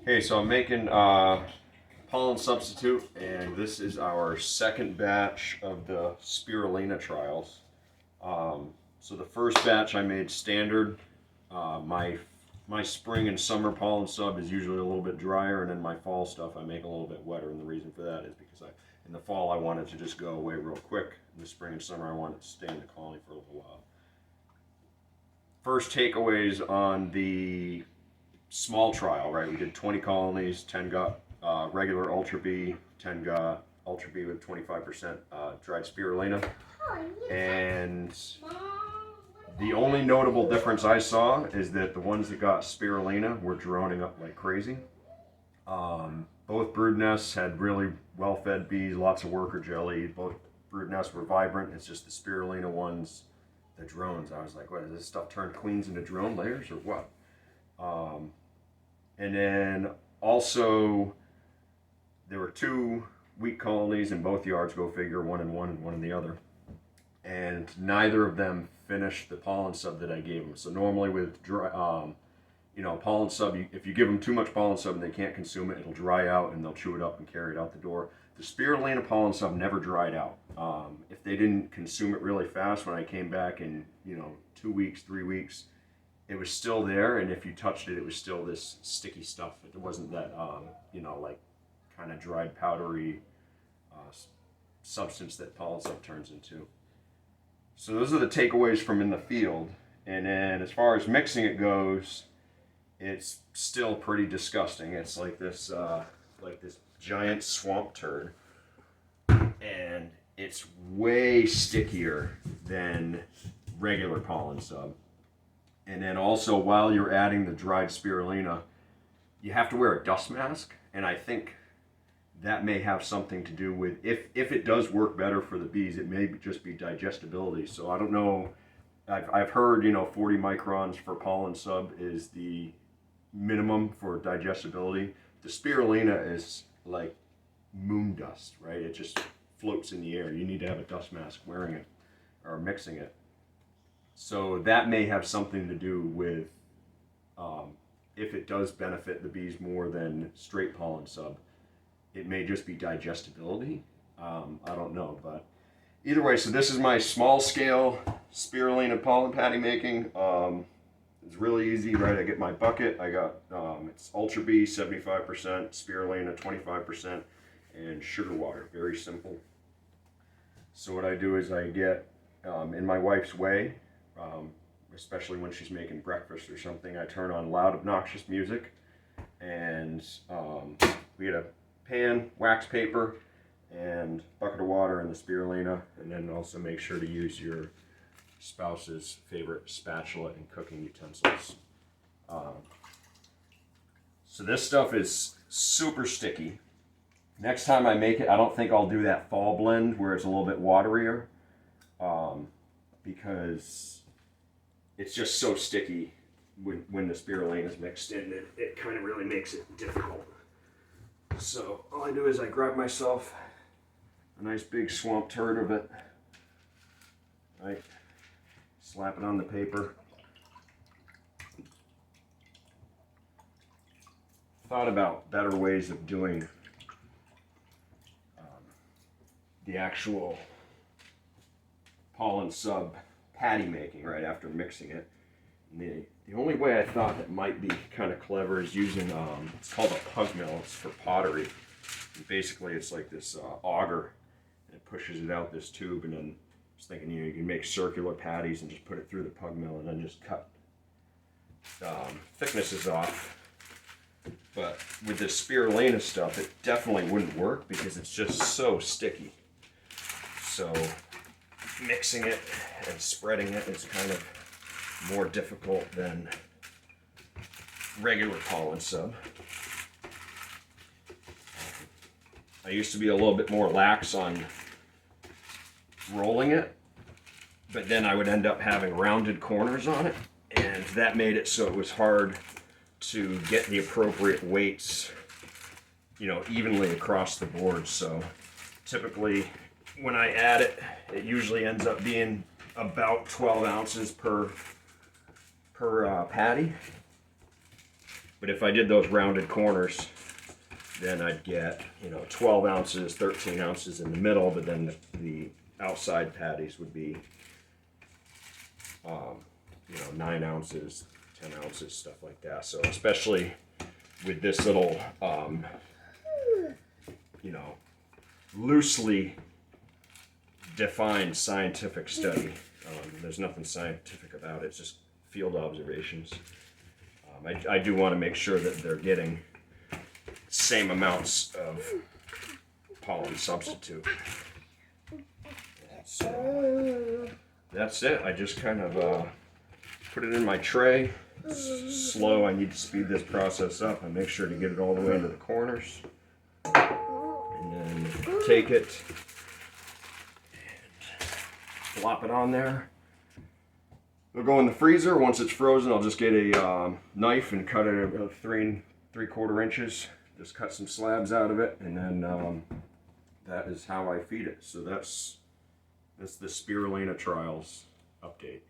Okay, so I'm making pollen substitute, and this is our second batch of the Spirulina trials. So the first batch I made standard. My spring and summer pollen sub is usually a little bit drier, and then my fall stuff I make a little bit wetter. And the reason for that is because in the fall I want it to just go away real quick. In the spring and summer I want it to stay in the colony for a little while. First takeaways on the small trial, right? We did 20 colonies, 10 got regular Ultra B, 10 got Ultra B with 25% dried spirulina. And the only notable difference I saw is that the ones that got spirulina were droning up like crazy. Both brood nests had really well-fed bees, lots of worker jelly. Both brood nests were vibrant. It's just the spirulina ones, the drones. I was like, what, is this stuff turned queens into drone layers or what? And then also, there were 2 weak colonies in both yards, go figure, one in one and one in the other. And neither of them finished the pollen sub that I gave them. So normally with pollen sub, if you give them too much pollen sub and they can't consume it, it'll dry out and they'll chew it up and carry it out the door. The spirulina pollen sub never dried out. If they didn't consume it really fast, when I came back in 2 weeks, 3 weeks, it was still there, and if you touched it, it was still this sticky stuff. It wasn't that, like kind of dried, powdery substance that pollen sub turns into. So those are the takeaways from in the field. And then as far as mixing it goes, it's still pretty disgusting. It's like this giant swamp turd, and it's way stickier than regular pollen sub. And then also, while you're adding the dried spirulina, you have to wear a dust mask. And I think that may have something to do with, if it does work better for the bees, it may just be digestibility. So I don't know. I've heard, 40 microns for pollen sub is the minimum for digestibility. The spirulina is like moon dust, right? It just floats in the air. You need to have a dust mask wearing it or mixing it. So that may have something to do with if it does benefit the bees more than straight pollen sub. It may just be digestibility. I don't know, but either way, so this is my small scale spirulina pollen patty making. It's really easy, right? I get my bucket. I got it's Ultra B 75%, spirulina 25%, and sugar water. Very simple. So what I do is I get in my wife's way. Especially when she's making breakfast or something, I turn on loud, obnoxious music, and we get a pan, wax paper, and bucket of water and the spirulina, and then also make sure to use your spouse's favorite spatula and cooking utensils. So this stuff is super sticky. Next time I make it, I don't think I'll do that fall blend where it's a little bit waterier, because it's just so sticky when the spirulina is mixed in. It kind of really makes it difficult. So all I do is I grab myself a nice big swamp turd of it, right? Slap it on the paper. Thought about better ways of doing the actual pollen sub patty making right after mixing it. And the only way I thought that might be kind of clever is using it's called a pug mill. It's for pottery. And basically it's like this auger, and it pushes it out this tube, and then I was thinking you can make circular patties and just put it through the pug mill and then just cut thicknesses off. But with this spirulina stuff, it definitely wouldn't work because it's just so sticky. So mixing it and spreading it is kind of more difficult than regular pollen sub. I used to be a little bit more lax on rolling it, but then I would end up having rounded corners on it, and that made it so it was hard to get the appropriate weights, evenly across the board. So typically when I add it, it usually ends up being about 12 ounces per patty. But if I did those rounded corners, then I'd get, 12 ounces, 13 ounces in the middle, but then the outside patties would be, 9 ounces, 10 ounces, stuff like that. So especially with this little, loosely defined scientific study, there's nothing scientific about it, it's just field observations. I do want to make sure that they're getting same amounts of pollen substitute. So that's it. I just kind of put it in my tray. Slow. I need to speed this process up and make sure to get it all the way into the corners. And then take it and flop it on there. It'll go in the freezer. Once it's frozen, I'll just get a knife and cut it about 3 3/4 inches. Just cut some slabs out of it, and then that is how I feed it. So that's the Spirolina trials update.